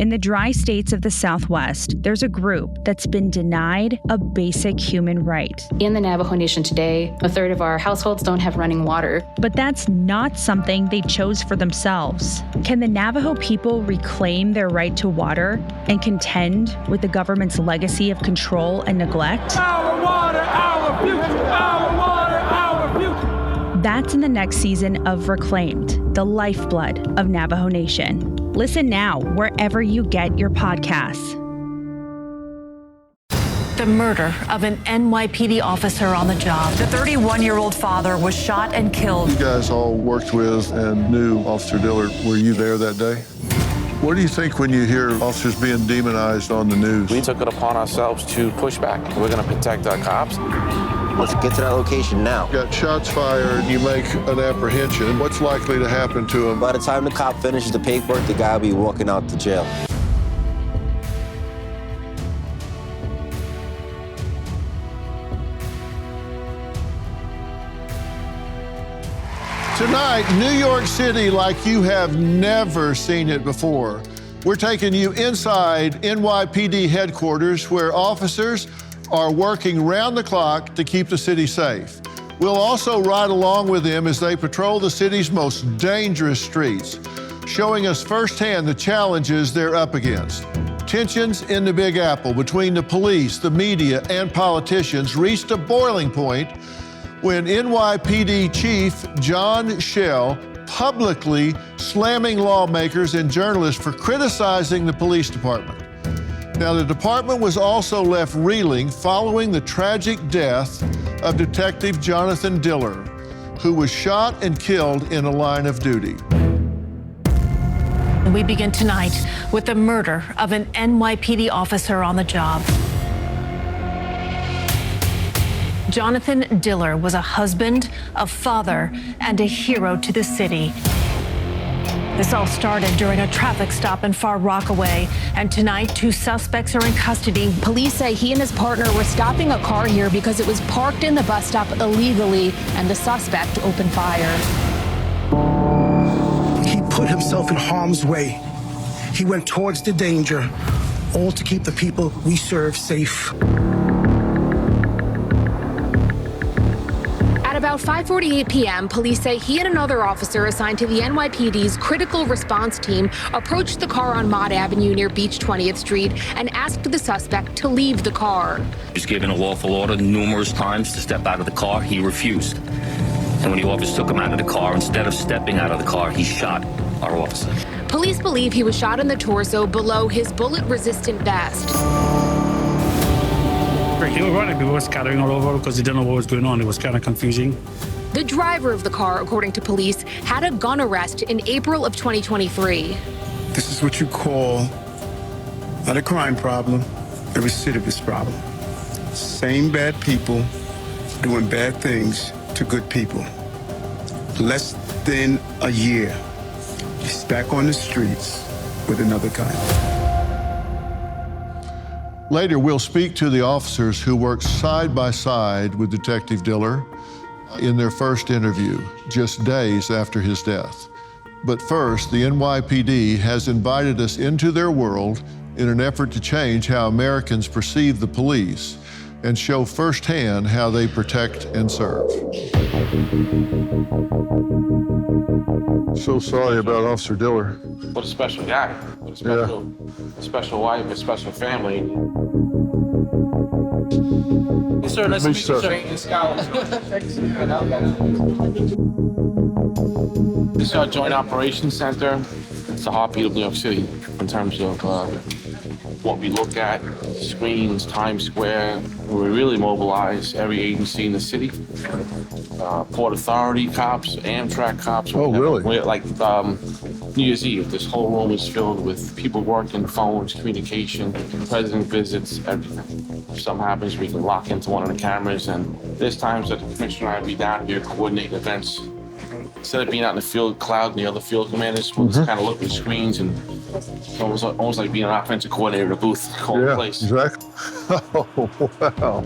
In the dry states of the Southwest, there's a group that's been denied a basic human right. In the Navajo Nation today, a third of our households don't have running water. But that's not something they chose for themselves. Can the Navajo people reclaim their right to water and contend with the government's legacy of control and neglect? Our water, our future, our water, our future. That's in the next season of Reclaimed, the lifeblood of Navajo Nation. Listen now wherever you get your podcasts. The murder of an NYPD officer on the job. The 31-year-old father was shot and killed. You guys all worked with and knew Officer Diller. Were you there that day? What do you think when you hear officers being demonized on the news? We took it upon ourselves to push back. We're going to protect our cops. Let's get to that location now. Got shots fired, you make an apprehension. What's likely to happen to him? By the time the cop finishes the paperwork, the guy will be walking out the jail. Tonight, New York City like you have never seen it before. We're taking you inside NYPD headquarters where officers are working round the clock to keep the city safe. We'll also ride along with them as they patrol the city's most dangerous streets, showing us firsthand the challenges they're up against. Tensions in the Big Apple between the police, the media, and politicians reached a boiling point when NYPD Chief John Schell publicly slamming lawmakers and journalists for criticizing the police department. Now, the department was also left reeling following the tragic death of Detective Johnathan Diller, who was shot and killed in a line of duty. We begin tonight with the murder of an NYPD officer on the job. Johnathan Diller was a husband, a father, and a hero to the city. This all started during a traffic stop in Far Rockaway, and tonight 2 suspects are in custody. Police say he and his partner were stopping a car here because it was parked in the bus stop illegally, and the suspect opened fire. He put himself in harm's way. He went towards the danger, all to keep the people we serve safe. At about 5:48 p.m., police say he and another officer assigned to the NYPD's critical response team approached the car on Mott Avenue near Beach 20th Street and asked the suspect to leave the car. He was given a lawful order numerous times to step out of the car. He refused. And when the officers took him out of the car, instead of stepping out of the car, he shot our officer. Police believe he was shot in the torso below his bullet-resistant vest. He was running, people were scattering all over because they didn't know what was going on. It was kind of confusing. The driver of the car, according to police, had a gun arrest in April of 2023. This is what you call not a crime problem, a recidivist problem. Same bad people doing bad things to good people. Less than a year, he's back on the streets with another gun. Later, we'll speak to the officers who worked side by side with Detective Diller in their first interview, just days after his death. But first, the NYPD has invited us into their world in an effort to change how Americans perceive the police and show firsthand how they protect and serve. So sorry about Officer Diller. What a special guy. What a special wife, a special family. Yes, sir. Nice to meet you, sir. This is our Joint Operations Center. It's the heartbeat of New York City in terms of what we look at, screens, Times Square, where we really mobilize every agency in the city. Port Authority cops, Amtrak cops. Oh, really? Like New Year's Eve, this whole room is filled with people working, phones, communication, president visits, everything. If something happens, we can lock into one of the cameras, and there's times that the commissioner and I be down here coordinating events. Instead of being out in the field, Cloud and the other field commanders will just kind of look at the screens, and it's almost like being an offensive coordinator at a booth, calling the place. Exactly. Oh, wow.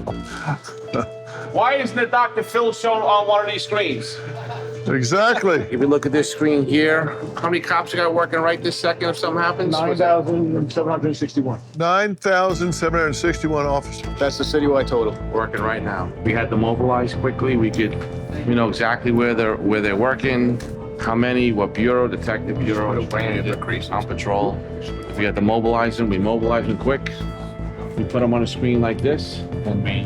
Why isn't the DrPhil shown on one of these screens? Exactly. If you look at this screen here, how many cops you got working right this second if something happens? 9,761. 9,761 officers. That's the citywide total. Working right now. We had to mobilize quickly. We know exactly where they're working, how many, what bureau, detective bureau, on patrol. If we had to mobilize them, we mobilize them quick. We put them on a screen like this, and we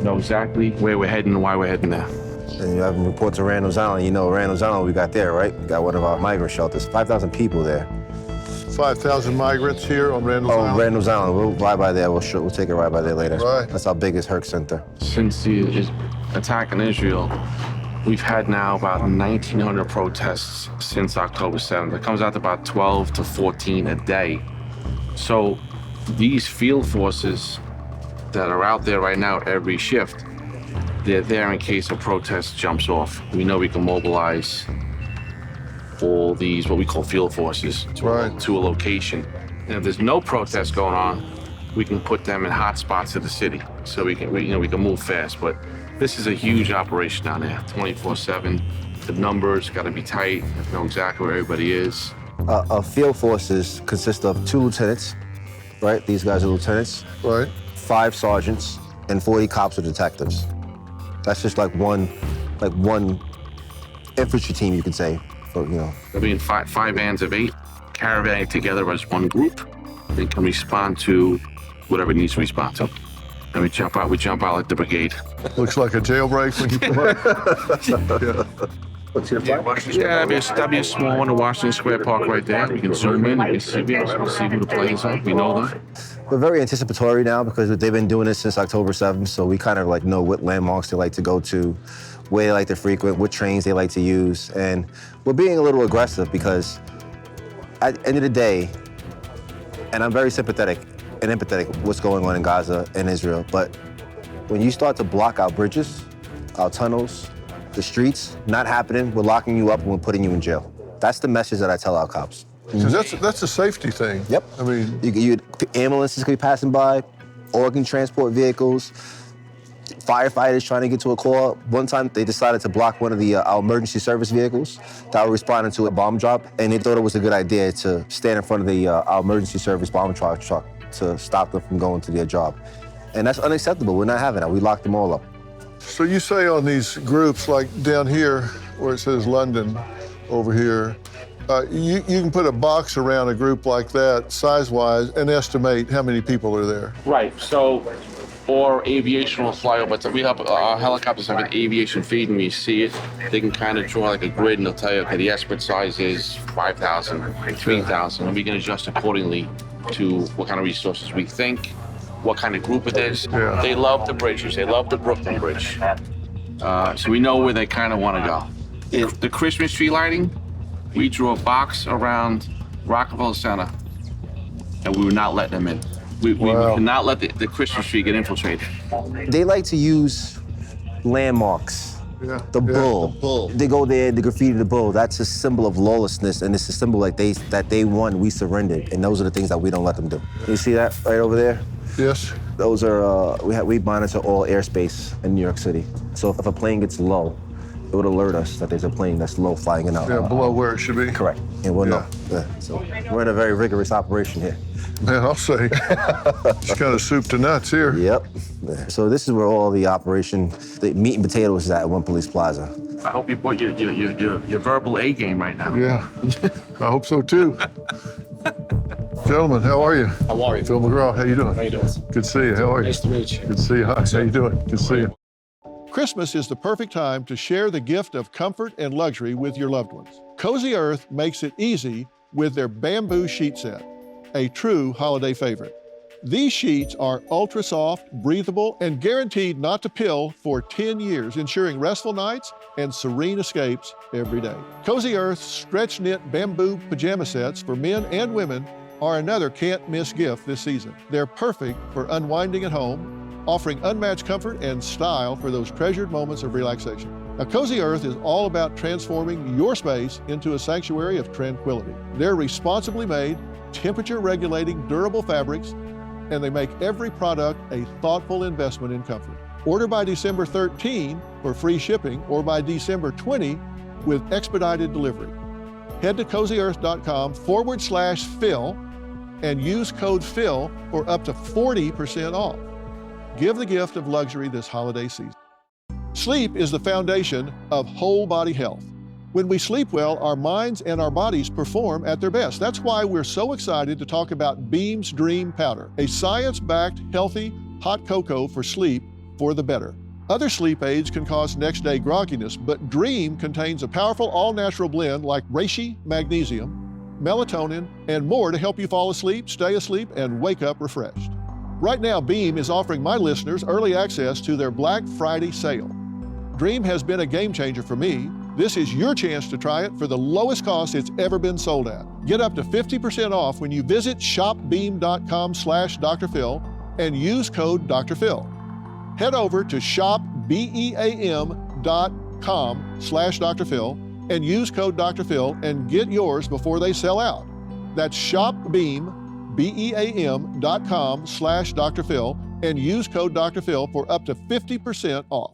know exactly where we're heading and why we're heading there. And you have them report to Randall's Island. You know Randall's Island we got there, right? We got one of our migrant shelters. 5,000 people there. 5,000 migrants here on Randall's Island? Oh, Randall's Island. We'll ride by there. We'll take a ride by there later. Right. That's our biggest HERC center. Since the attack in Israel, we've had now about 1,900 protests since October 7th. It comes out to about 12 to 14 a day. So these field forces that are out there right now every shift, they're there in case a protest jumps off. We know we can mobilize all these, what we call field forces, to a location. And if there's no protest going on, we can put them in hot spots of the city, so we can move fast. But this is a huge operation down there, 24/7. The numbers got to be tight, know exactly where everybody is. Field forces consist of 2 lieutenants, right? These guys are lieutenants. Right. 5 sergeants and 40 cops or detectives. That's just like one infantry team, you could say. I mean, 5 vans of 8 caravanning together as one group. They can respond to whatever needs to respond to. And we jump out like the brigade. Looks like a jailbreak when you come up. Yeah, that'd be a small one in Washington Square Park right there. We can zoom in, we can see who the players are. We know them. We're very anticipatory now because they've been doing this since October 7th, so we kind of know what landmarks they like to go to, where they like to frequent, what trains they like to use, and we're being a little aggressive because at the end of the day, and I'm very sympathetic and empathetic with what's going on in Gaza and Israel, but when you start to block our bridges, our tunnels, the streets, not happening, we're locking you up and we're putting you in jail. That's the message that I tell our cops. Because that's a safety thing. Yep. I mean, ambulances could be passing by, organ transport vehicles, firefighters trying to get to a call. One time they decided to block one of our emergency service vehicles that were responding to a bomb drop, and they thought it was a good idea to stand in front of our emergency service bomb truck to stop them from going to their job. And that's unacceptable. We're not having that. We locked them all up. So you say on these groups, like down here where it says London over here, you can put a box around a group like that, size-wise, and estimate how many people are there. Right, so, or aviation will fly over. So we have, our helicopters have an aviation feed, and when you see it, they can kind of draw like a grid, and they'll tell you, okay, the estimate size is 5,000, 3,000, and we can adjust accordingly to what kind of resources we think, what kind of group it is. Yeah. They love the bridges. They love the Brooklyn Bridge. So we know where they kind of want to go. The Christmas tree lighting, we drew a box around Rockefeller Center, and we were not letting them in. We cannot let the Christmas tree get infiltrated. They like to use landmarks. Yeah. The bull. They go there, they graffiti the bull. That's a symbol of lawlessness, and it's a symbol that they won, we surrendered, and those are the things that we don't let them do. You see that right over there? Yes. Those are, we monitor all airspace in New York City. So if a plane gets low, it would alert us that there's a plane that's low flying in out. Yeah, below where it should be. Correct. And we'll know. Yeah. So we're in a very rigorous operation here. Man, I'll say, it's kind of soup to nuts here. Yep. So this is where all the operation, the meat and potatoes is at One Police Plaza. I hope you brought your verbal A game right now. Yeah, I hope so too. Gentlemen, how are you? How are you? Phil McGraw, how you doing? How you doing? Good to see you. How are you? Nice to meet you. Good to see you. Hi, how you doing? Good to see you. Christmas is the perfect time to share the gift of comfort and luxury with your loved ones. Cozy Earth makes it easy with their bamboo sheet set, a true holiday favorite. These sheets are ultra soft, breathable, and guaranteed not to pill for 10 years, ensuring restful nights and serene escapes every day. Cozy Earth's stretch knit bamboo pajama sets for men and women are another can't-miss gift this season. They're perfect for unwinding at home, offering unmatched comfort and style for those treasured moments of relaxation. Now, Cozy Earth is all about transforming your space into a sanctuary of tranquility. They're responsibly made, temperature-regulating, durable fabrics, and they make every product a thoughtful investment in comfort. Order by December 13 for free shipping, or by December 20 with expedited delivery. Head to cozyearth.com/Phil and use code PHIL for up to 40% off. Give the gift of luxury this holiday season. Sleep is the foundation of whole body health. When we sleep well, our minds and our bodies perform at their best. That's why we're so excited to talk about Beam's Dream Powder, a science-backed, healthy, hot cocoa for sleep for the better. Other sleep aids can cause next-day grogginess, but Dream contains a powerful all-natural blend like reishi, magnesium, melatonin, and more to help you fall asleep, stay asleep, and wake up refreshed. Right now, Beam is offering my listeners early access to their Black Friday sale. Dream has been a game changer for me. This is your chance to try it for the lowest cost it's ever been sold at. Get up to 50% off when you visit shopbeam.com/DrPhil and use code DrPhil. Head over to shopbeam.com/DrPhil and use code DrPhil and get yours before they sell out. That's shopbeam.com/DrPhil and use code DrPhil for up to 50% off.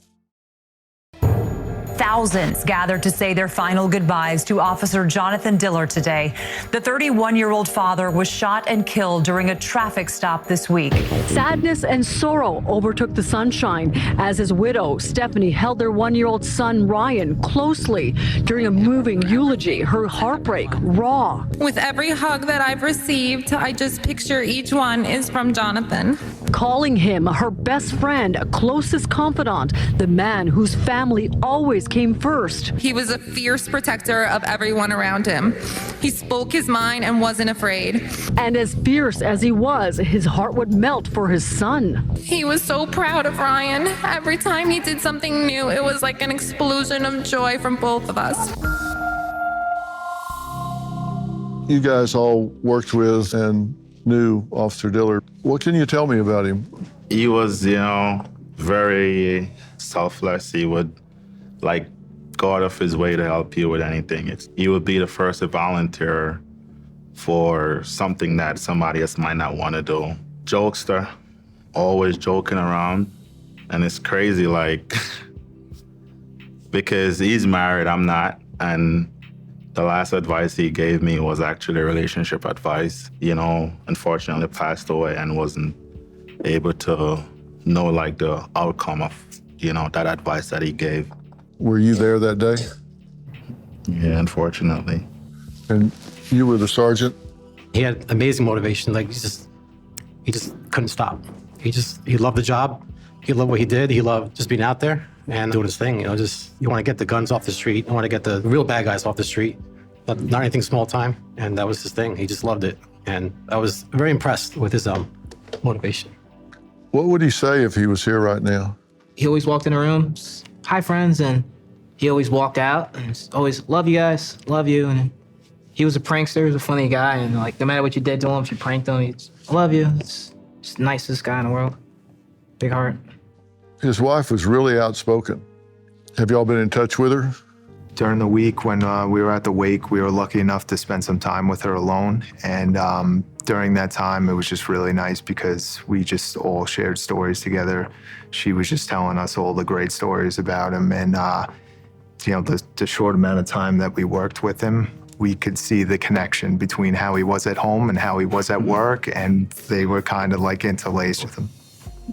Thousands gathered to say their final goodbyes to Officer Johnathan Diller today. The 31-year-old father was shot and killed during a traffic stop this week. Sadness and sorrow overtook the sunshine as his widow, Stephanie, held their 1-year-old son, Ryan, closely during a moving eulogy. Her heartbreak raw. With every hug that I've received, I just picture each one is from Johnathan. Calling him her best friend, closest confidant, the man whose family always came first. He was a fierce protector of everyone around him. He spoke his mind and wasn't afraid. And as fierce as he was, his heart would melt for his son. He was so proud of Ryan. Every time he did something new, it was like an explosion of joy from both of us. You guys all worked with and knew Officer Diller. What can you tell me about him? He was, very selfless. He would go out of his way to help you with anything. He would be the first to volunteer for something that somebody else might not want to do. Jokester, always joking around. And it's crazy, because he's married, I'm not. And the last advice he gave me was actually relationship advice. Unfortunately passed away and wasn't able to know the outcome of, that advice that he gave. Were you there that day? Yeah, unfortunately. And you were the sergeant? He had amazing motivation. He just couldn't stop. He loved the job. He loved what he did. He loved just being out there and doing his thing. You want to get the guns off the street. You want to get the real bad guys off the street. Not anything small time. And that was his thing. He just loved it. And I was very impressed with his motivation. What would he say if he was here right now? He always walked in the room, hi friends, and he always walked out and always, love you guys, love you. And he was a prankster, he was a funny guy, and no matter what you did to him, if you pranked him, he's, I love you. It's just the nicest guy in the world. Big heart. His wife was really outspoken. Have y'all been in touch with her? During the week when we were at the wake, we were lucky enough to spend some time with her alone. And during that time, it was just really nice because we just all shared stories together. She was just telling us all the great stories about him. And, the short amount of time that we worked with him, we could see the connection between how he was at home and how he was at work. And they were kind of interlaced with him.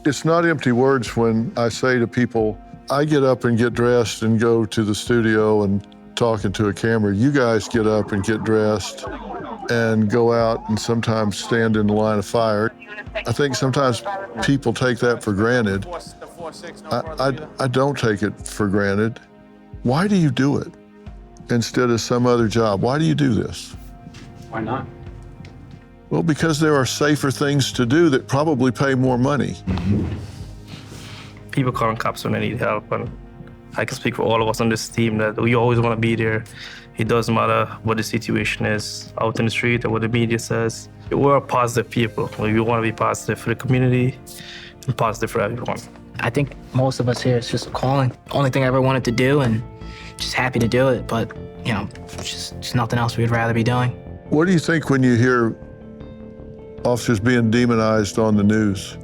It's not empty words when I say to people, I get up and get dressed and go to the studio and talking to a camera. You guys get up and get dressed and go out and sometimes stand in the line of fire. I think sometimes people take that for granted. I don't take it for granted. Why do you do it instead of some other job? Why do you do this? Why not? Well, because there are safer things to do that probably pay more money. People calling cops when they need help, and I can speak for all of us on this team that we always want to be there. It doesn't matter what the situation is out in the street or what the media says. We're positive people. We want to be positive for the community and positive for everyone. I think most of us here, it's just a calling. Only thing I ever wanted to do, and just happy to do it, but just nothing else we'd rather be doing. What do you think when you hear officers being demonized on the news?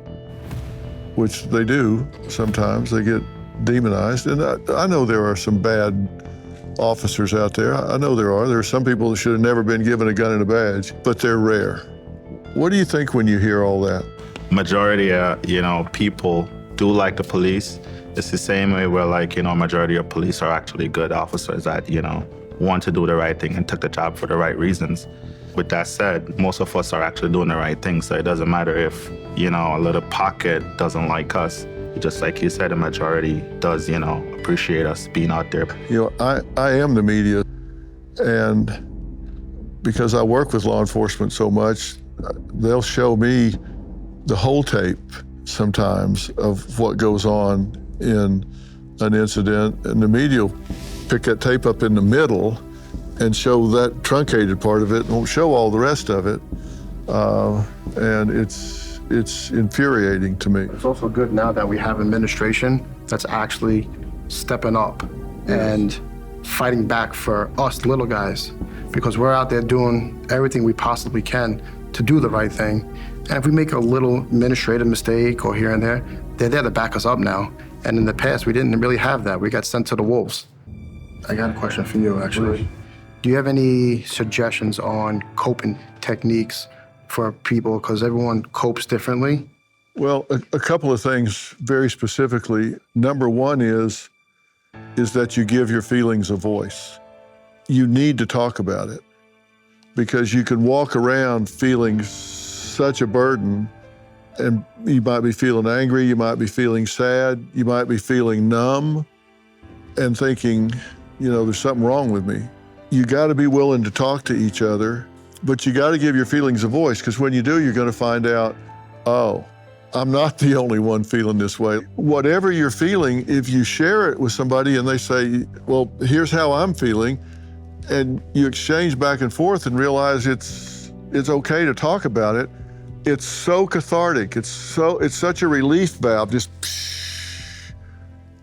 Which they do sometimes, they get demonized. And I know there are some bad officers out there. I know there are. There are some people that should have never been given a gun and a badge, but they're rare. What do you think when you hear all that? Majority of, people do like the police. It's the same way where, majority of police are actually good officers that, want to do the right thing and took the job for the right reasons. With that said, most of us are actually doing the right thing, so it doesn't matter if, a little pocket doesn't like us. Just like you said, the majority does, appreciate us being out there. I am the media, and because I work with law enforcement so much, they'll show me the whole tape sometimes of what goes on in an incident, and the media will pick that tape up in the middle and show that truncated part of it, and won't show all the rest of it, and it's infuriating to me. It's also good now that we have administration that's actually stepping up and fighting back for us little guys, because we're out there doing everything we possibly can to do the right thing. And if we make a little administrative mistake or here and there, they're there to back us up now. And in the past, we didn't really have that. We got sent to the wolves. I got a question for you, actually. Do you have any suggestions on coping techniques for people, because everyone copes differently? Well, a couple of things very specifically. Number one is that you give your feelings a voice. You need to talk about it, because you can walk around feeling such a burden, and you might be feeling angry, you might be feeling sad, you might be feeling numb, and thinking, there's something wrong with me. You got to be willing to talk to each other, but you got to give your feelings a voice, because when you do, you're going to find out, oh, I'm not the only one feeling this way. Whatever you're feeling, if you share it with somebody and they say, well, here's how I'm feeling, and you exchange back and forth and realize it's okay to talk about it, it's so cathartic. It's such a relief valve, just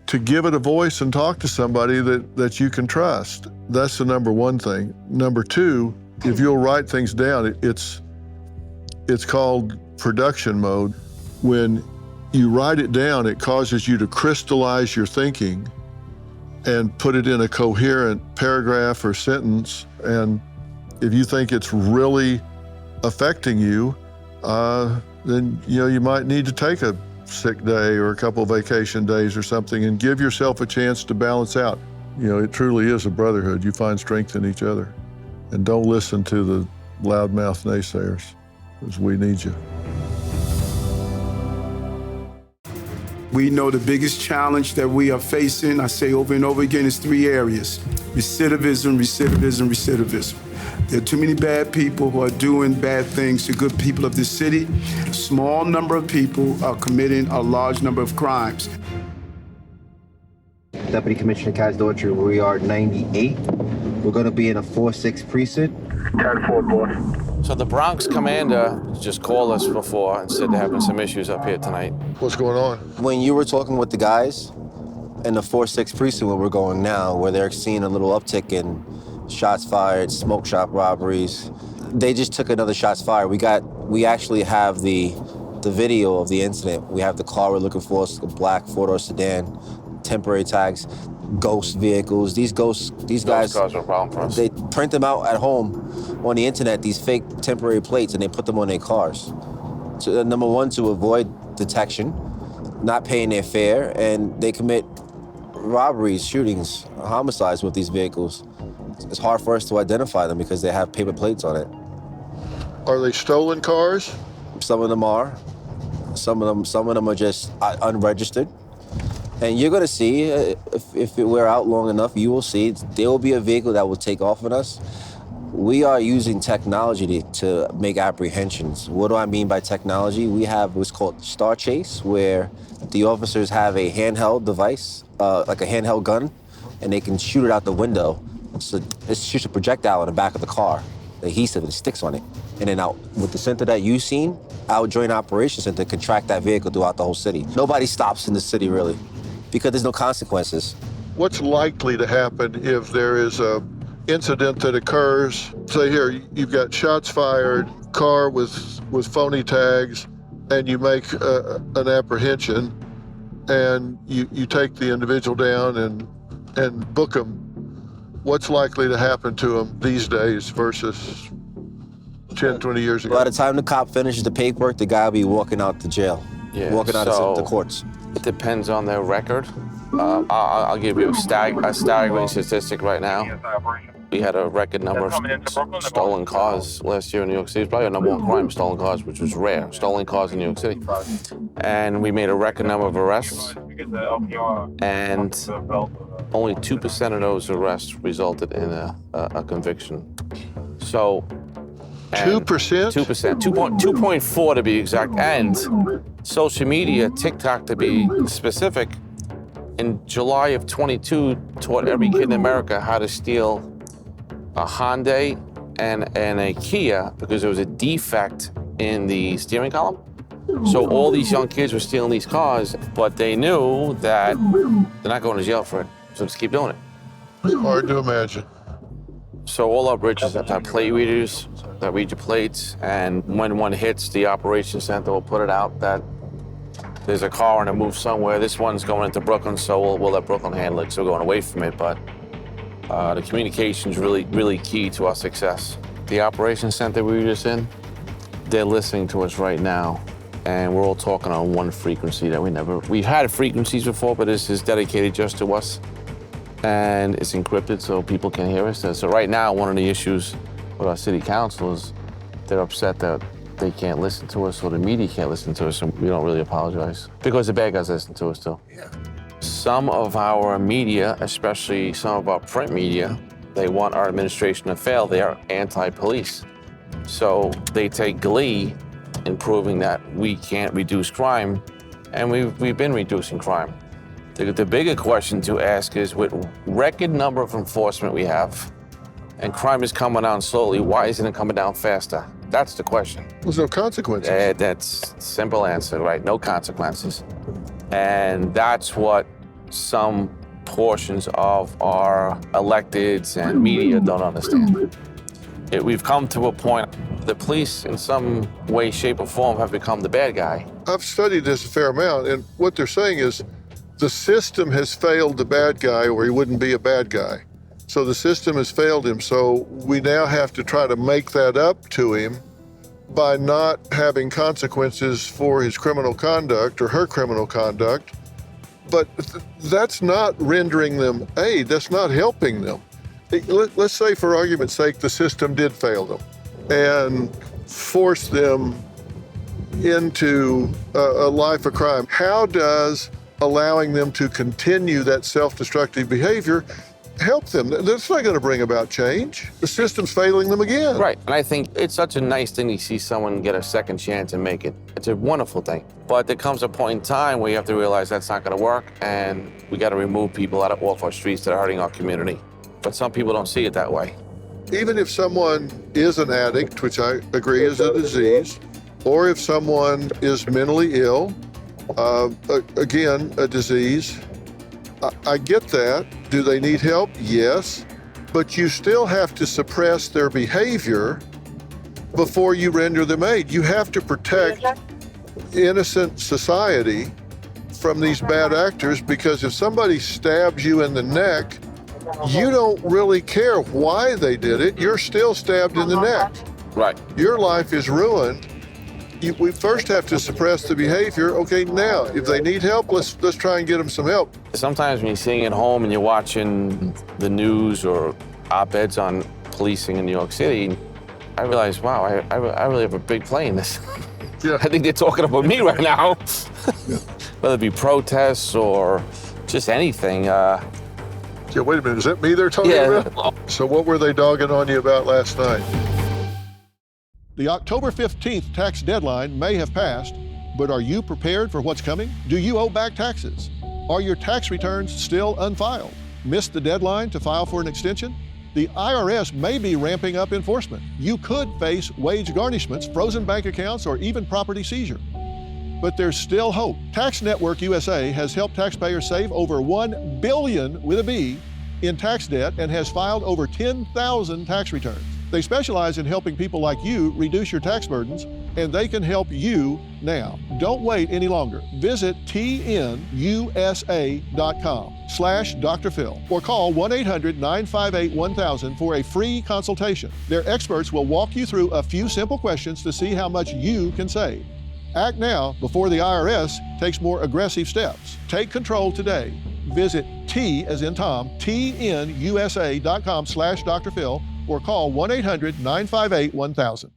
to give it a voice and talk to somebody that you can trust. That's the number one thing. Number two, if you'll write things down, it's called production mode. When you write it down, it causes you to crystallize your thinking and put it in a coherent paragraph or sentence. And if you think it's really affecting you, then you might need to take a sick day or a couple of vacation days or something and give yourself a chance to balance out. It truly is a brotherhood. You find strength in each other. And don't listen to the loudmouth naysayers, because we need you. We know the biggest challenge that we are facing, I say over and over again, is three areas: recidivism, recidivism, recidivism. There are too many bad people who are doing bad things to good people of this city. A small number of people are committing a large number of crimes. Deputy Commissioner Kaz Daughtry, we are 98. We're going to be in a 4-6 precinct. 10-4, boss. So the Bronx commander just called us before and said they're having some issues up here tonight. What's going on? When you were talking with the guys in the 4-6 precinct where we're going now, where they're seeing a little uptick in shots fired, smoke shop robberies, they just took another shots fired. We actually have the video of the incident. We have the car we're looking for, it's a black four-door sedan, temporary tags, ghost vehicles. These guys, cars are a problem for us. They print them out at home on the internet, these fake temporary plates, and they put them on their cars. So, number one, to avoid detection, not paying their fare, and they commit robberies, shootings, homicides with these vehicles. It's hard for us to identify them because they have paper plates on it. Are they stolen cars? Some of them are. Some of them are just unregistered. And you're gonna see, if we're out long enough, you will see there will be a vehicle that will take off on us. We are using technology to make apprehensions. What do I mean by technology? We have what's called Star Chase, where the officers have a handheld device, like a handheld gun, and they can shoot it out the window. So it shoots a projectile in the back of the car, the adhesive, and it sticks on it. And then out with the center that you've seen, our Joint Operations Center can track that vehicle throughout the whole city. Nobody stops in the city, really, because there's no consequences. What's likely to happen if there is a incident that occurs? Say here, you've got shots fired, car with phony tags, and you make an apprehension, and you take the individual down and book them. what's likely to happen to them these days versus 10, 20 years ago? By the time the cop finishes the paperwork, the guy will be walking out to jail, walking out of the courts. It depends on their record. I'll give you a staggering statistic right now. We had a record number of stolen cars last year in New York City. It's probably our #1 crime, stolen cars, which was rare. Stolen cars in New York City. And we made a record number of arrests. And only 2% of those arrests resulted in a conviction. So 2%? 2%, 2.4 to be exact. And social media, TikTok to be specific, in July of 22 taught every kid in America how to steal a Hyundai and a Kia because there was a defect in the steering column. So all these young kids were stealing these cars, but they knew that they're not going to jail for it, so just keep doing it. Hard to imagine. So all our bridges have plate readers that read your plates, and when one hits, the operations center will put it out that there's a car on a move somewhere. This one's going into Brooklyn, so we'll let Brooklyn handle it, so we're going away from it, but the communication is really key to our success. The operations center we were just in, they're listening to us right now, and we're all talking on one frequency that we've had frequencies before, but this is dedicated just to us, and it's encrypted so people can hear us. So right now, one of the issues with our city council is they're upset that they can't listen to us or the media can't listen to us, and we don't really apologize because the bad guys listen to us too. Yeah. Some of our media, especially some of our print media, they want our administration to fail. They are anti-police. So they take glee in proving that we can't reduce crime, and we've been reducing crime. The bigger question to ask is, with record number of enforcement we have, and crime is coming down slowly, why isn't it coming down faster? That's the question. There's no consequences. That's simple answer, right? No consequences. And that's what some portions of our electeds and media don't understand. We've come to a point, the police in some way, shape, or form have become the bad guy. I've studied this a fair amount, and what they're saying is the system has failed the bad guy, or he wouldn't be a bad guy. So the system has failed him, so we now have to try to make that up to him by not having consequences for his criminal conduct or her criminal conduct. But that's not rendering them aid, that's not helping them. Let's say, for argument's sake, the system did fail them and force them into a life of crime. How does allowing them to continue that self-destructive behavior help them? That's not going to bring about change. The system's failing them again. Right, and I think it's such a nice thing to see someone get a second chance and make it. It's a wonderful thing. But there comes a point in time where you have to realize that's not going to work, and we got to remove people off our streets that are hurting our community. But some people don't see it that way. Even if someone is an addict, which I agree is a disease, or if someone is mentally ill, again, a disease, I get that. Do they need help? Yes. But you still have to suppress their behavior before you render them aid. You have to protect innocent society from these bad actors, because if somebody stabs you in the neck, you don't really care why they did it. You're still stabbed in the neck. Right. Your life is ruined. We first have to suppress the behavior. Okay, now, if they need help, let's try and get them some help. Sometimes when you're sitting at home and you're watching the news or op-eds on policing in New York City, I realize, wow, I really have a big play in this. Yeah. I think they're talking about me right now. Yeah. Whether it be protests or just anything. Yeah, wait a minute, is that me they're talking about? So what were they dogging on you about last night? The October 15th tax deadline may have passed, but are you prepared for what's coming? Do you owe back taxes? Are your tax returns still unfiled? Missed the deadline to file for an extension? The IRS may be ramping up enforcement. You could face wage garnishments, frozen bank accounts, or even property seizure. But there's still hope. Tax Network USA has helped taxpayers save over $1 billion with a B in tax debt and has filed over 10,000 tax returns. They specialize in helping people like you reduce your tax burdens and they can help you now. Don't wait any longer. Visit tnusa.com/DrPhil or call 1-800-958-1000 for a free consultation. Their experts will walk you through a few simple questions to see how much you can save. Act now before the IRS takes more aggressive steps. Take control today. Visit tnusa.com/DrPhil or call 1-800-958-1000.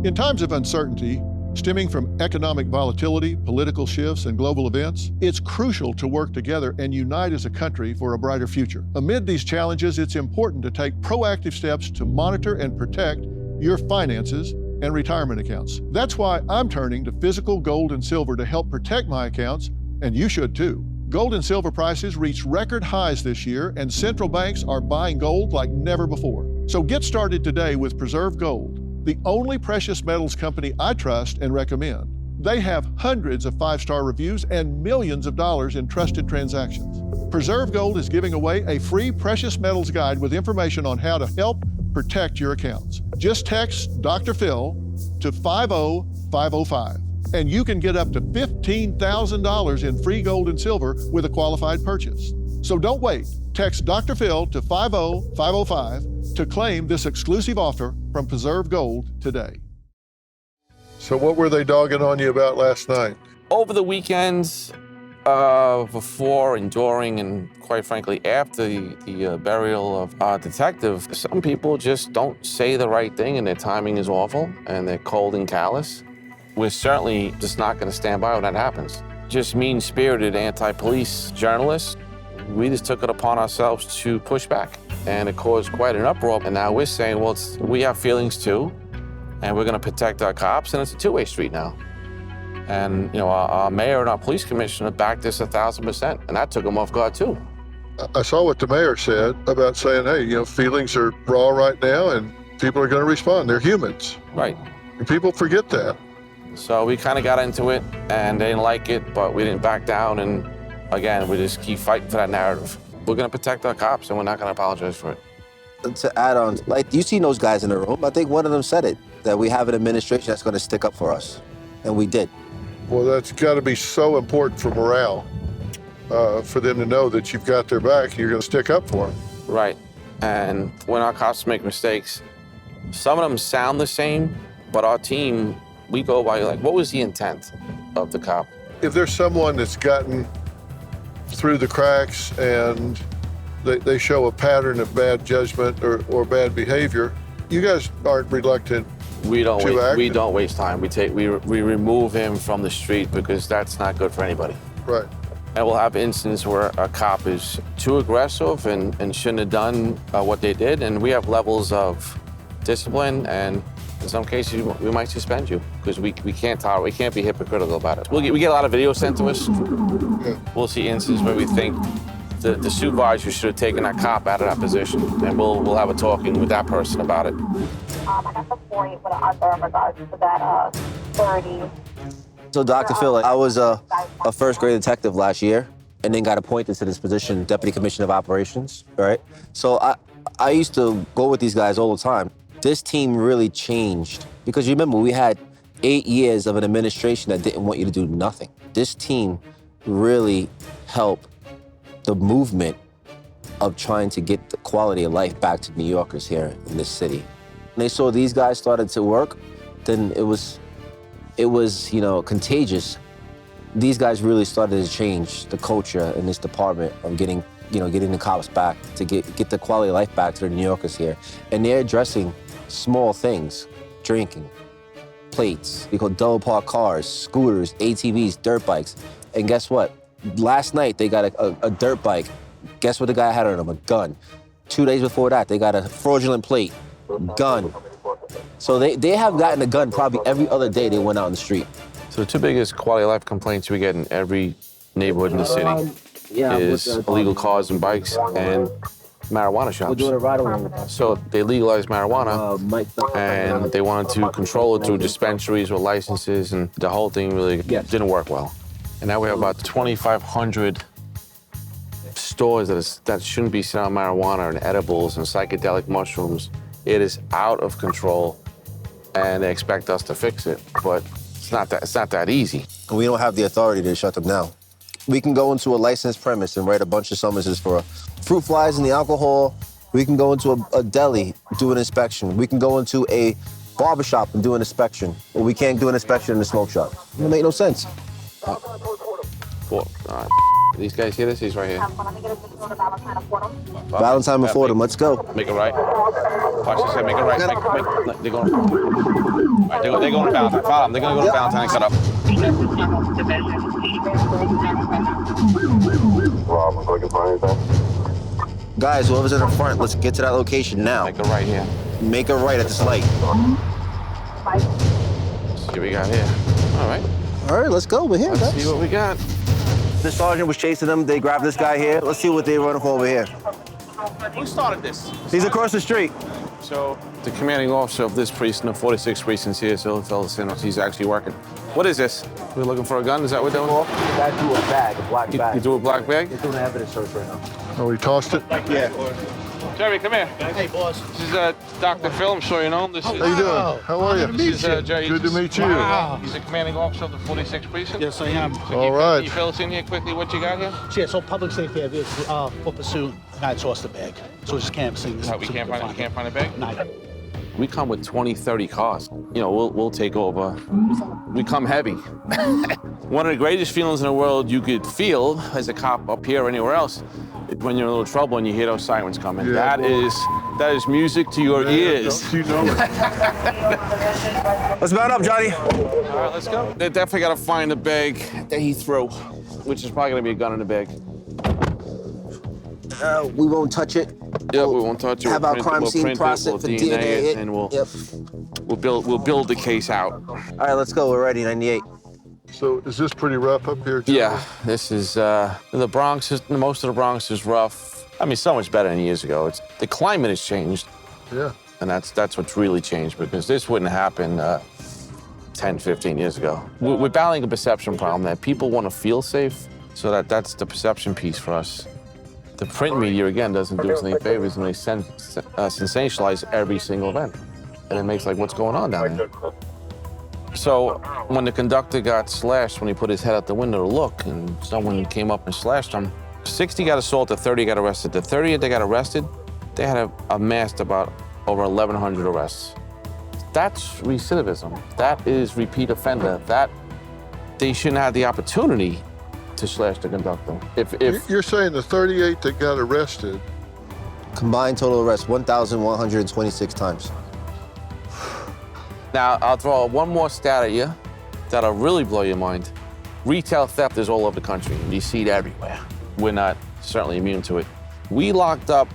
In times of uncertainty, stemming from economic volatility, political shifts, and global events, it's crucial to work together and unite as a country for a brighter future. Amid these challenges, it's important to take proactive steps to monitor and protect your finances and retirement accounts. That's why I'm turning to physical gold and silver to help protect my accounts, and you should too. Gold and silver prices reached record highs this year, and central banks are buying gold like never before. So get started today with Preserve Gold, the only precious metals company I trust and recommend. They have hundreds of five-star reviews and millions of dollars in trusted transactions. Preserve Gold is giving away a free precious metals guide with information on how to help protect your accounts. Just text DrPhil to 50505, and you can get up to $15,000 in free gold and silver with a qualified purchase. So don't wait. Text DrPhil to 50505 to claim this exclusive offer from Preserve Gold today. So what were they dogging on you about last night? Over the weekends, before and during and quite frankly after the burial of our detective, some people just don't say the right thing and their timing is awful and they're cold and callous. We're certainly just not going to stand by when that happens. Just mean-spirited anti-police journalists, we just took it upon ourselves to push back. And it caused quite an uproar. And now we're saying, well, we have feelings too, and we're going to protect our cops, and it's a two-way street now. And you know, our mayor and our police commissioner backed this 1,000%, and that took them off guard too. I saw what the mayor said about saying, hey, you know, feelings are raw right now, and people are going to respond. They're humans. Right. And people forget that. So we kind of got into it, and they didn't like it, but we didn't back down, and again, we just keep fighting for that narrative. We're going to protect our cops, and we're not going to apologize for it. To add on, like, you see those guys in the room. I think one of them said it, that we have an administration that's going to stick up for us, and we did. Well, that's got to be so important for morale, for them to know that you've got their back and you're going to stick up for them. Right. And when our cops make mistakes, some of them sound the same, but our team, we go by, like, what was the intent of the cop? If there's someone that's gotten through the cracks and they show a pattern of bad judgment or bad behavior, you guys aren't reluctant We don't to act? we don't waste time. We remove him from the street because that's not good for anybody. Right. And we'll have instances where a cop is too aggressive and shouldn't have done what they did, and we have levels of discipline, and in some cases we might suspend you because we can't tolerate, we can't be hypocritical about it. We get a lot of videos sent to us. We'll see instances where we think the supervisor should have taken that cop out of that position, and we'll have a talking with that person about it. I have a point with an answer in regards to that 30. So DrPhil, I was a first grade detective last year and then got appointed to this position, Deputy Commissioner of Operations, right? So I used to go with these guys all the time. This team really changed because you remember we had 8 years of an administration that didn't want you to do nothing. This team really helped the movement of trying to get the quality of life back to New Yorkers here in this city. When they saw these guys started to work, then it was, you know, contagious. These guys really started to change the culture in this department of getting the cops back, to get the quality of life back to the New Yorkers here. And they're addressing small things, drinking, plates, we call double parked cars, scooters, ATVs, dirt bikes. And guess what? Last night, they got a dirt bike. Guess what the guy had on him? A gun. 2 days before that, they got a fraudulent plate, gun. So they have gotten a gun probably every other day they went out in the street. So the two biggest quality of life complaints we get in every neighborhood in the city is illegal cars and bikes and marijuana shops. We're doing it right away. So they legalized marijuana and they wanted to control it through dispensaries with licenses, and the whole thing really didn't work well. And now we have about 2,500 stores that shouldn't be selling marijuana and edibles and psychedelic mushrooms. It is out of control. and they expect us to fix it, but it's not that easy. And we don't have the authority to shut them down. We can go into a licensed premise and write a bunch of summonses for fruit flies and the alcohol. We can go into a deli, do an inspection. We can go into a barbershop and do an inspection. But we can't do an inspection in a smoke shop. It make no sense. These guys hear this? He's right here. Valentine and Fordham, let's go. Make it right. Watch this, make it right. They're going. Right, they're going to Valentine. Follow them. They're going to go to Valentine and cut up. Guys, whoever's in the front, let's get to that location now. Make it right here. Make a right at this light. Let's see what we got here. All right. All right, let's go. We're here, Let's guys. see what we got. The sergeant was chasing them. They grabbed this guy here. Let's see what they're running for over here. Who started this? He's across the street. So the commanding officer of this precinct, the 46th precinct here, so he'll tell us he's actually working. What is this? We're looking for a gun? Is that what we're doing? Guy threw a bag, a black bag. You threw a black bag? They're doing an evidence search right now. Oh, we tossed it? Yeah. Jerry, come here. Hey, boss. This is DrPhil. I'm sure you know him. This is, How you doing? How are you? This is Jerry. Good to meet you. Wow. He's the commanding officer of the 46th precinct. Yes, I am. So All right. Can you fill us in here quickly what you got here? Yeah, so public safety, for pursuit, I tossed the bag. So just canvassing this. We can't find a bag? No. We come with 20, 30 cars. You know, we'll take over. We come heavy. One of the greatest feelings in the world you could feel as a cop up here or anywhere else, when you're in a little trouble and you hear those sirens coming. Yeah, that is music to your ears. Don't you know it? Let's mount up, Johnny. All right, let's go. They definitely got to find the bag that he threw, which is probably going to be a gun in the bag. We won't touch it. Yeah, we won't touch it. Have our crime scene process for DNA, and we'll build the case out. All right, let's go. We're ready, 98. So is this pretty rough up here, Joe? Yeah, this is, the Bronx, most of the Bronx is rough. I mean, so much better than years ago. The climate has changed. Yeah. And that's what's really changed, because this wouldn't happen 10, 15 years ago. We're battling a perception problem that people want to feel safe, so that's the perception piece for us. The print media, again, doesn't do us any favors, and they sensationalize every single event. And it makes like, what's going on down there? So when the conductor got slashed, when he put his head out the window to look, and someone came up and slashed him, 60 got assaulted, 30 got arrested. The 30 that got arrested, they had amassed about over 1,100 arrests. That's recidivism. That is repeat offender. That they shouldn't have the opportunity to slash the conductor. If You're saying the 38 that got arrested. Combined total arrests, 1,126 times. Now, I'll throw one more stat at you that'll really blow your mind. Retail theft is all over the country. You see it everywhere. We're not certainly immune to it. We locked up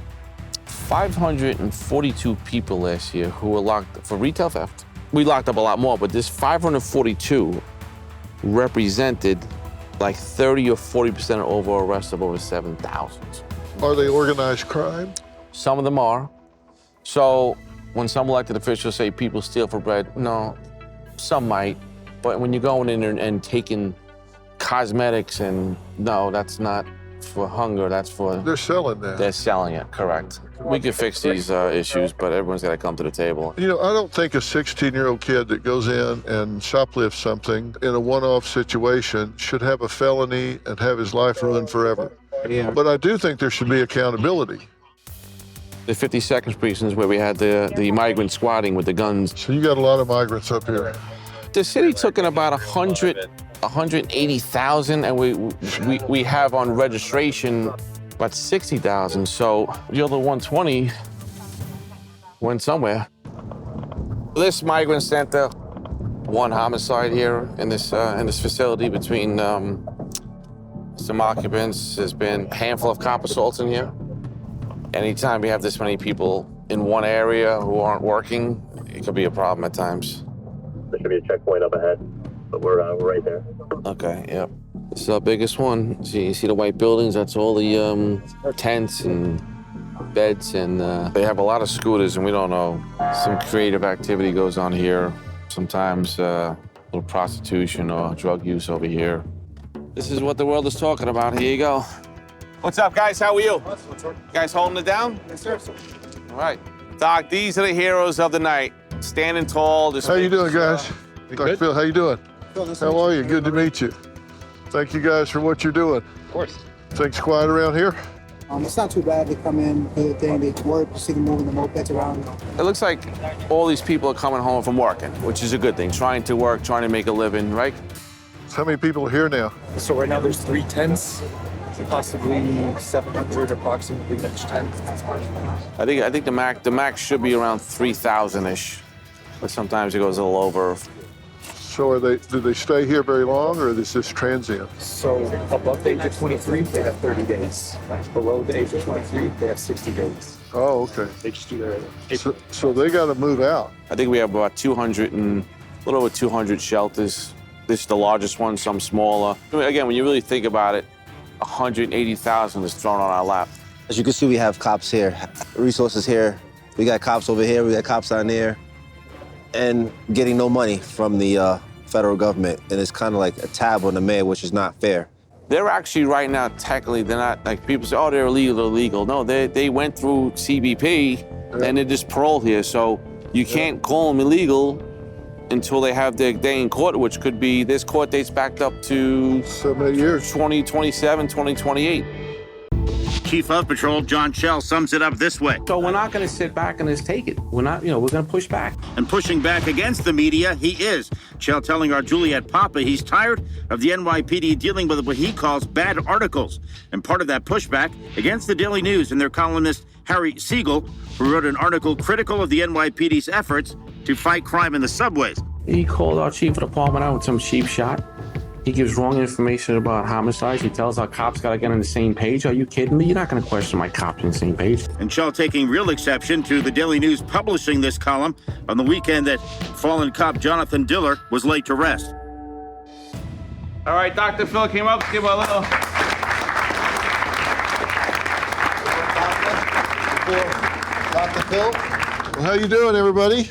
542 people last year who were locked for retail theft. We locked up a lot more, but this 542 represented like 30 or 40% of overall arrests of over 7,000. Are they organized crime? Some of them are. So when some elected officials say people steal for bread, no, some might. But when you're going in there and taking cosmetics and no, that's not for hunger, that's for... They're selling that. They're selling it, correct. We can fix these issues, but everyone's got to come to the table. You know, I don't think a 16-year-old kid that goes in and shoplifts something in a one-off situation should have a felony and have his life ruined forever. Yeah. But I do think there should be accountability. The 52nd precinct is where we had the migrant squatting with the guns. So you got a lot of migrants up here. The city took in about 180,000, and we have on registration about 60,000. So the other 120 went somewhere. This migrant center, one homicide here in this facility between some occupants. There's been a handful of cop assaults in here. Anytime we have this many people in one area who aren't working, it could be a problem at times. There should be a checkpoint up ahead, but we're right there. Okay, yep. This is our biggest one. You see the white buildings? That's all the tents and beds, and they have a lot of scooters, and we don't know. Some creative activity goes on here. Sometimes a little prostitution or drug use over here. This is what the world is talking about. Here you go. What's up, guys? How are you? Guys holding it down? Yes, sir. All right. Doc, these are the heroes of the night. standing tall. Just how you doing, guys? Good. Dr. Phil, how you doing? How are you? Good to meet you. Thank you guys for what you're doing. Of course. Things quiet around here? It's not too bad. They come in, do their thing, they work, you see them moving the mopeds around. It looks like all these people are coming home from working, which is a good thing. Trying to work, trying to make a living, right? How many people are here now? So right now there's 3 tents, possibly 700 approximately each tent. I think the max should be around 3,000-ish, but sometimes it goes a little over. So do they stay here very long, or is this transient? So above the age of 23, they have 30 days. Below the age of 23, they have 60 days. Oh, okay. They just do their. So they got to move out. I think we have about 200 and a little over 200 shelters. This is the largest one, some smaller. I mean, again, when you really think about it, 180,000 is thrown on our lap. As you can see, we have cops here, resources here. We got cops over here, we got cops down there, and getting no money from the federal government. And it's kind of like a tab on the mayor, which is not fair. They're actually right now, technically, they're not, like people say, oh, they're illegal. No, they went through CBP and they're just parole here. So you can't call them illegal until they have their day in court, which could be, this court dates backed up to 7 years, 2027, 2028. Chief of Patrol John Schell sums it up this way. So we're not going to sit back and just take it. We're not, we're going to push back. And pushing back against the media, he is. Schell telling our Juliet Papa he's tired of the NYPD dealing with what he calls bad articles. And part of that pushback against the Daily News and their columnist Harry Siegel, who wrote an article critical of the NYPD's efforts to fight crime in the subways. He called our chief of department out with some cheap shot. He gives wrong information about homicides. He tells our cops got to get on the same page. Are you kidding me? You're not going to question my cops on the same page. And Schell taking real exception to the Daily News publishing this column on the weekend that fallen cop Johnathan Diller was laid to rest. All right, Dr. Phil came up. Give a little. Dr. Phil? Well, how you doing, everybody?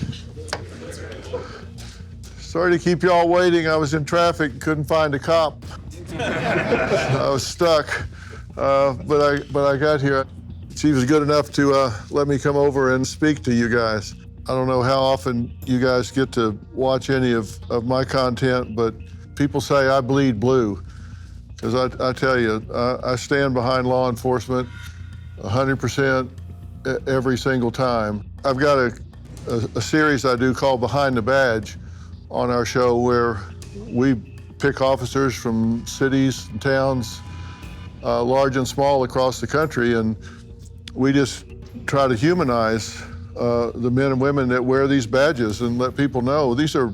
Sorry to keep you all waiting. I was in traffic and couldn't find a cop. I was stuck, but I got here. She was good enough to let me come over and speak to you guys. I don't know how often you guys get to watch any of my content, but people say I bleed blue. Because I tell you, I stand behind law enforcement 100% every single time. I've got a series I do called Behind the Badge on our show where we pick officers from cities and towns, large and small across the country, and we just try to humanize the men and women that wear these badges and let people know these are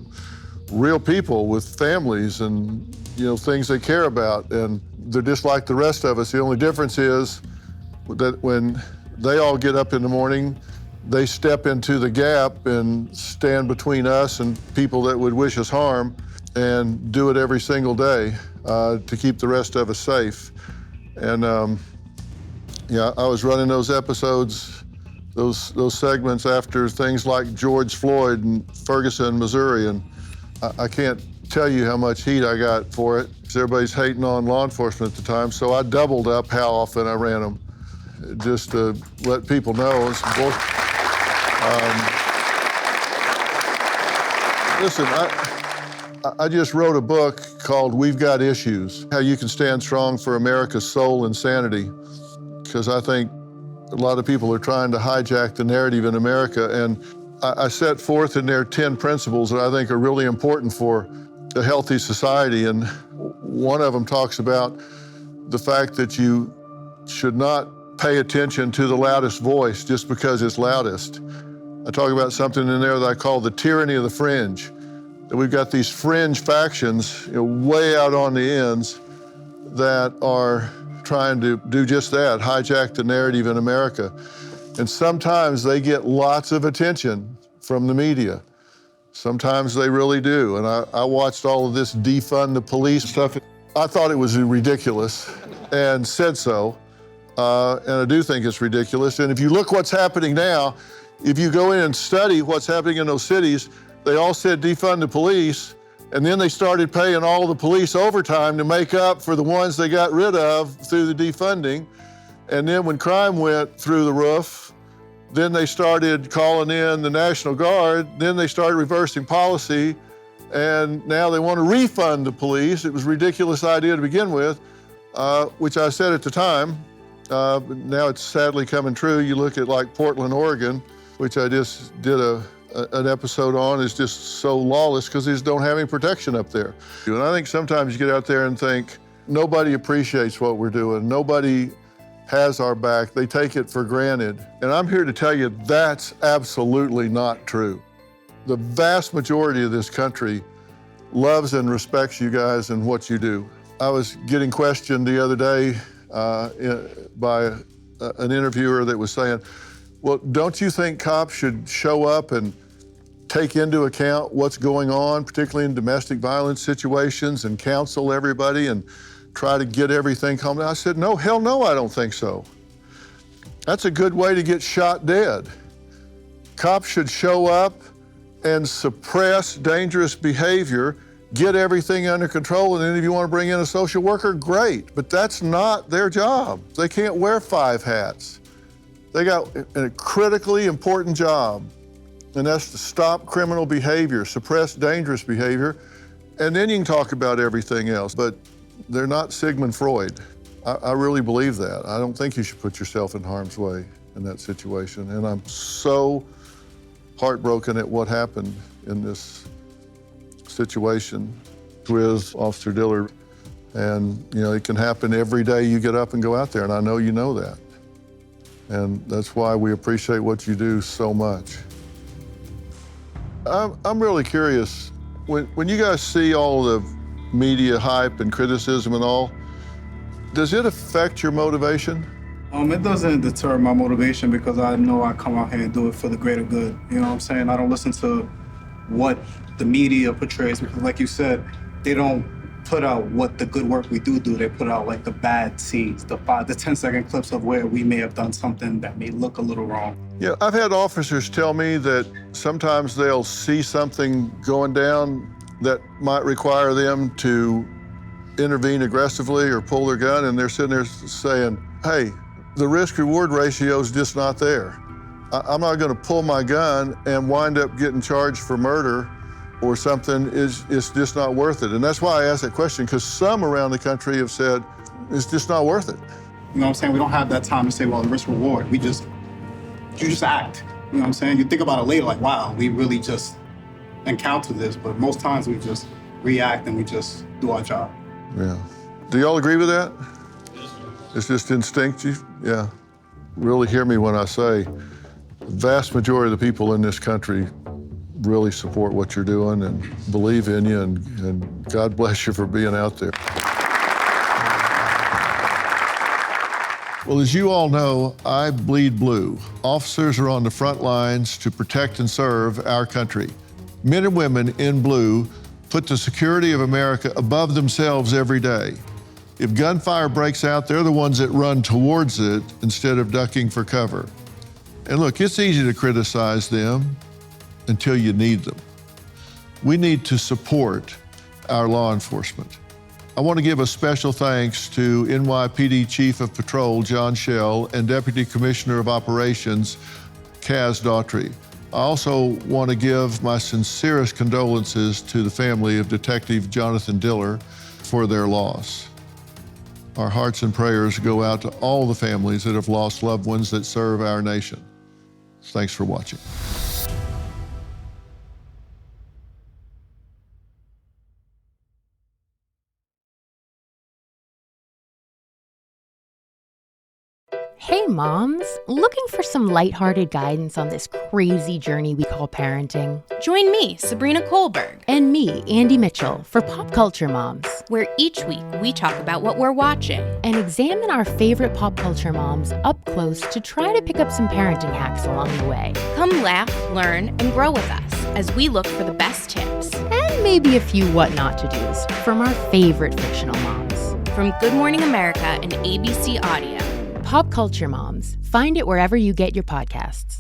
real people with families and things they care about, and they're just like the rest of us. The only difference is that when they all get up in the morning, they step into the gap and stand between us and people that would wish us harm, and do it every single day to keep the rest of us safe. And I was running those episodes, those segments after things like George Floyd in Ferguson, Missouri, and I can't tell you how much heat I got for it. Everybody's hating on law enforcement at the time, so I doubled up how often I ran them, just to let people know. Listen, I just wrote a book called We've Got Issues, How You Can Stand Strong for America's Soul and Sanity, because I think a lot of people are trying to hijack the narrative in America, and I set forth in there 10 principles that I think are really important for a healthy society, and one of them talks about the fact that you should not pay attention to the loudest voice just because it's loudest. I talk about something in there that I call the tyranny of the fringe. That we've got these fringe factions, way out on the ends, that are trying to do just that, hijack the narrative in America. And sometimes they get lots of attention from the media. Sometimes they really do. And I watched all of this defund the police stuff. I thought it was ridiculous and said so. And I do think it's ridiculous. And if you look what's happening now, if you go in and study what's happening in those cities, they all said defund the police, and then they started paying all the police overtime to make up for the ones they got rid of through the defunding. And then when crime went through the roof, Then they started calling in the National Guard. Then they started reversing policy. And now they want to refund the police. It was a ridiculous idea to begin with, which I said at the time. Now it's sadly coming true. You look at like Portland, Oregon, which I just did an episode on, is just so lawless because they just don't have any protection up there. And I think sometimes you get out there and think, nobody appreciates what we're doing. Nobody has our back. They take it for granted. And I'm here to tell you that's absolutely not true. The vast majority of this country loves and respects you guys and what you do. I was getting questioned the other day by an interviewer that was saying, well, don't you think cops should show up and take into account what's going on, particularly in domestic violence situations, and counsel everybody and try to get everything calmed down? I said, no, hell no, I don't think so. That's a good way to get shot dead. Cops should show up and suppress dangerous behavior, get everything under control, and then if you want to bring in a social worker, great. But that's not their job. They can't wear 5 hats. They got a critically important job, and that's to stop criminal behavior, suppress dangerous behavior, and then you can talk about everything else. But they're not Sigmund Freud. I really believe that. I don't think you should put yourself in harm's way in that situation, and I'm so heartbroken at what happened in this situation with Officer Diller. And, you know, it can happen every day you get up and go out there, and I know you know that. And that's why we appreciate what you do so much. I'm really curious, when you guys see all the media hype and criticism and all, does it affect your motivation? It doesn't deter my motivation because I know I come out here and do it for the greater good. You know what I'm saying? I don't listen to what the media portrays because, like you said, they don't put out what the good work we do. They put out like the bad scenes, the 10-second clips of where we may have done something that may look a little wrong. Yeah, I've had officers tell me that sometimes they'll see something going down that might require them to intervene aggressively or pull their gun, and they're sitting there saying, hey, the risk-reward ratio is just not there. I'm not going to pull my gun and wind up getting charged for murder or something. It's just not worth it. And that's why I asked that question, because some around the country have said, it's just not worth it. You know what I'm saying? We don't have that time to say, well, the risk-reward. You just act. You know what I'm saying? You think about it later, like, wow, we really just encountered this. But most times we just react and we just do our job. Yeah. Do y'all agree with that? It's just instinctive? Yeah. Really hear me when I say the vast majority of the people in this country really support what you're doing and believe in you, and God bless you for being out there. Well, as you all know, I bleed blue. Officers are on the front lines to protect and serve our country. Men and women in blue put the security of America above themselves every day. If gunfire breaks out, they're the ones that run towards it instead of ducking for cover. And look, it's easy to criticize them until you need them. We need to support our law enforcement. I want to give a special thanks to NYPD Chief of Patrol, John Schell, and Deputy Commissioner of Operations, Kaz Daughtry. I also want to give my sincerest condolences to the family of Detective Johnathan Diller for their loss. Our hearts and prayers go out to all the families that have lost loved ones that serve our nation. Thanks for watching. Hey moms, looking for some lighthearted guidance on this crazy journey we call parenting? Join me, Sabrina Kohlberg. And me, Andy Mitchell, for Pop Culture Moms, where each week we talk about what we're watching and examine our favorite pop culture moms up close to try to pick up some parenting hacks along the way. Come laugh, learn, and grow with us as we look for the best tips. And maybe a few what not to do's from our favorite fictional moms. From Good Morning America and ABC Audio. Pop Culture Moms. Find it wherever you get your podcasts.